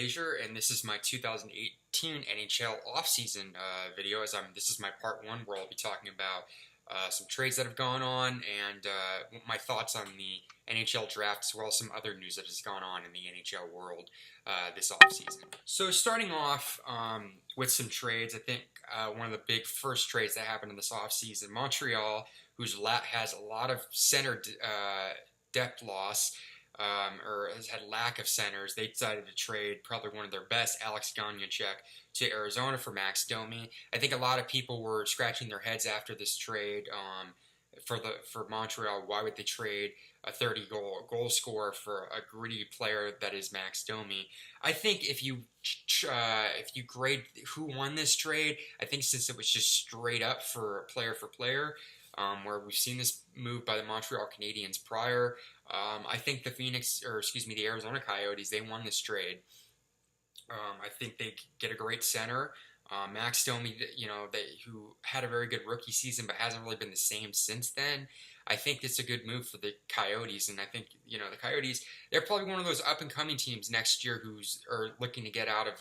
Frazier, and this is my 2018 NHL Offseason video. This is my part one, where I'll be talking about some trades that have gone on and my thoughts on the NHL Draft, as well as some other news that has gone on in the NHL world this offseason. So starting off with some trades, I think one of the big first trades that happened in this offseason, Montreal, who has a lot of center depth loss, or has had lack of centers, they decided to trade probably one of their best, Alex Gagnon-Chek, to Arizona for Max Domi. I think a lot of people were scratching their heads after this trade for Montreal. Why would they trade a 30-goal scorer for a gritty player that is Max Domi? I think if you grade who won this trade, I think since it was just straight up for player, where we've seen this move by the Montreal Canadiens prior, I think the Arizona Coyotes, they won this trade. I think they get a great center. Max Domi, who had a very good rookie season but hasn't really been the same since then. I think it's a good move for the Coyotes, and I think the Coyotes, they're probably one of those up-and-coming teams next year are looking to get out of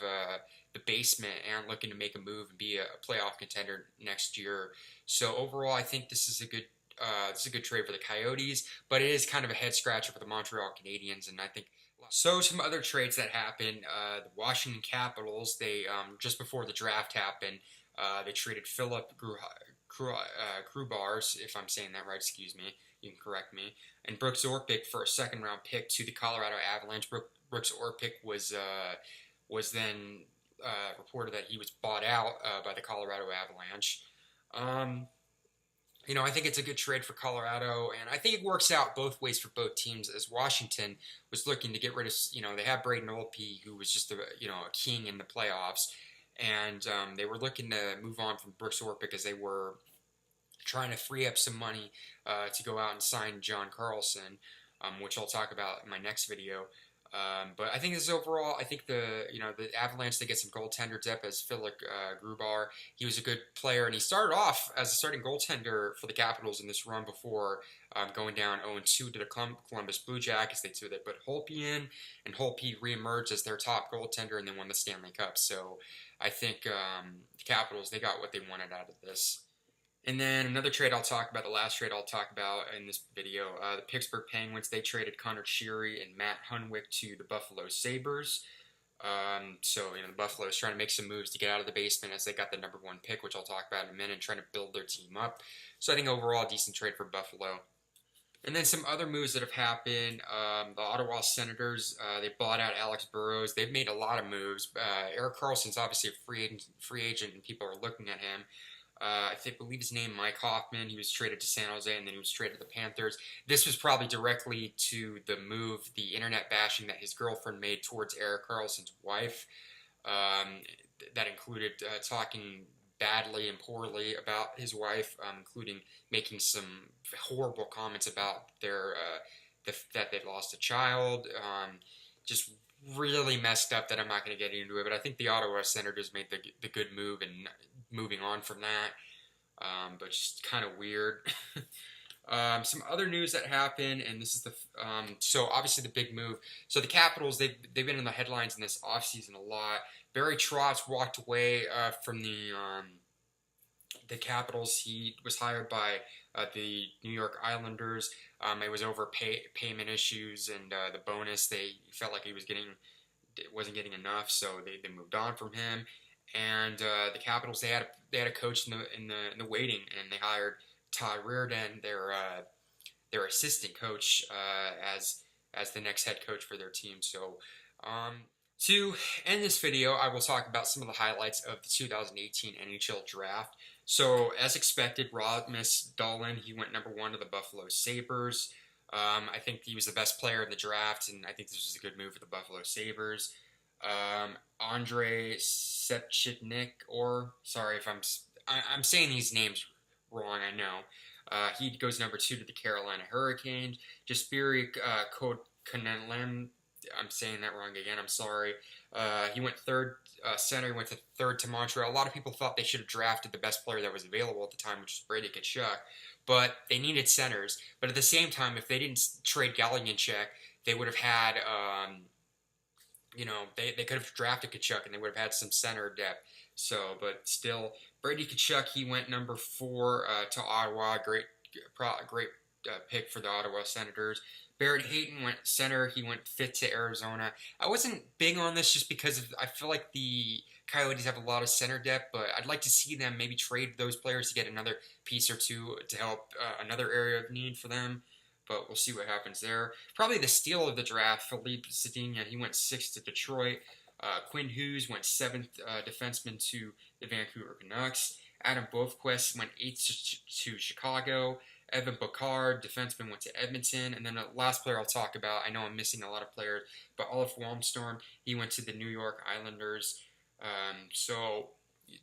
the basement and looking to make a move and be a playoff contender next year. So overall, I think this is a good trade for the Coyotes, but it is kind of a head-scratcher for the Montreal Canadiens, and I think. So some other trades that happened, the Washington Capitals, they just before the draft happened, they traded Philip Grubauer, if I'm saying that right, excuse me, you can correct me, and Brooks Orpik for a second-round pick to the Colorado Avalanche. Brooks Orpik was then reported that he was bought out by the Colorado Avalanche. I think it's a good trade for Colorado, and I think it works out both ways for both teams, as Washington was looking to get rid of, they had Braden Olpe, who was just a king in the playoffs, and they were looking to move on from Brooks Orpik because they were trying to free up some money to go out and sign John Carlson, which I'll talk about in my next video. But I think this is overall, I think the Avalanche, they get some goaltender depth as Philip Grubauer. He was a good player, and he started off as a starting goaltender for the Capitals in this run before going down 0-2 to the Columbus Blue Jackets. They put Holpe in, and Holpe reemerged as their top goaltender and then won the Stanley Cup. So I think the Capitals, they got what they wanted out of this. And then another trade I'll talk about, the last trade I'll talk about in this video, the Pittsburgh Penguins, they traded Connor Sheary and Matt Hunwick to the Buffalo Sabres. The Buffalo is trying to make some moves to get out of the basement as they got the number one pick, which I'll talk about in a minute, and trying to build their team up. So I think overall, a decent trade for Buffalo. And then some other moves that have happened, the Ottawa Senators, they bought out Alex Burrows. They've made a lot of moves. Erik Karlsson's obviously a free agent, and people are looking at him. I believe his name, Mike Hoffman. He was traded to San Jose, and then he was traded to the Panthers. This was probably directly to the move, the internet bashing that his girlfriend made towards Erik Karlsson's wife. That included talking badly and poorly about his wife, including making some horrible comments about that they lost a child. Just really messed up that I'm not going to get into it. But I think the Ottawa Senators made the good move and moving on from that, but just kind of weird. Some other news that happened, and this is so obviously the big move. So the Capitals, they've been in the headlines in this offseason a lot. Barry Trotz walked away from the Capitals. He was hired by the New York Islanders. It was over payment issues, and the bonus, they felt like he wasn't getting enough, so they moved on from him. And the Capitals, they had a coach in the waiting, and they hired Todd Reardon, their assistant coach, as the next head coach for their team. So to end this video, I will talk about some of the highlights of the 2018 NHL Draft. So as expected, Rasmus Dahlin, he went number 1 to the Buffalo Sabres. I think he was the best player in the draft, and I think this was a good move for the Buffalo Sabres. Andrei Sepchitnik, or sorry if I'm saying these names wrong, I know. He goes number 2 to the Carolina Hurricanes. Jesperi Kotkaniemi, I'm saying that wrong again, I'm sorry. He went third center, he went to third to Montreal. A lot of people thought they should have drafted the best player that was available at the time, which was Brady Tkachuk, but they needed centers. But at the same time, if they didn't trade Gagnon-Chek, they would have had they could have drafted Tkachuk and they would have had some center depth. So, but still, Brady Tkachuk, he went number 4 to Ottawa. Great pick for the Ottawa Senators. Barrett Hayton went center. He went 5th to Arizona. I wasn't big on this just because I feel like the Coyotes have a lot of center depth, but I'd like to see them maybe trade those players to get another piece or two to help another area of need for them. But we'll see what happens there. Probably the steal of the draft, Philippe Zadina. He went 6th to Detroit. Quinn Hughes went 7th defenseman to the Vancouver Canucks. Adam Bovequist went 8th to Chicago. Evan Bouchard, defenseman, went to Edmonton. And then the last player I'll talk about, I know I'm missing a lot of players, but Olaf Walmstorm, he went to the New York Islanders. So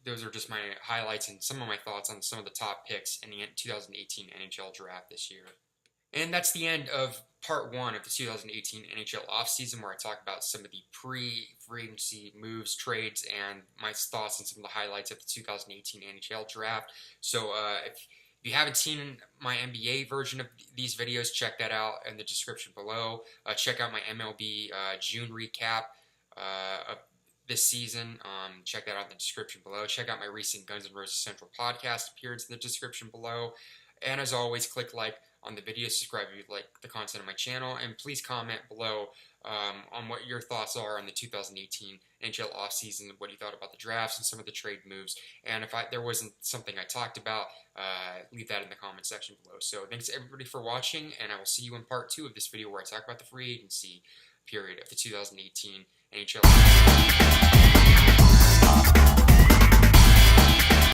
those are just my highlights and some of my thoughts on some of the top picks in the 2018 NHL Draft this year. And that's the end of part 1 of the 2018 NHL offseason, where I talk about some of the pre-free agency moves, trades, and my thoughts on some of the highlights of the 2018 NHL Draft. So if you haven't seen my NBA version of these videos, check that out in the description below. Check out my MLB June recap of this season. Check that out in the description below. Check out my recent Guns N' Roses Central Podcast appearance in the description below. And as always, click like on the video, subscribe if you like the content of my channel, and please comment below on what your thoughts are on the 2018 NHL offseason, what you thought about the drafts and some of the trade moves. And if there wasn't something I talked about, leave that in the comment section below. So thanks everybody for watching, and I will see you in part 2 of this video where I talk about the free agency period of the 2018 NHL offseason.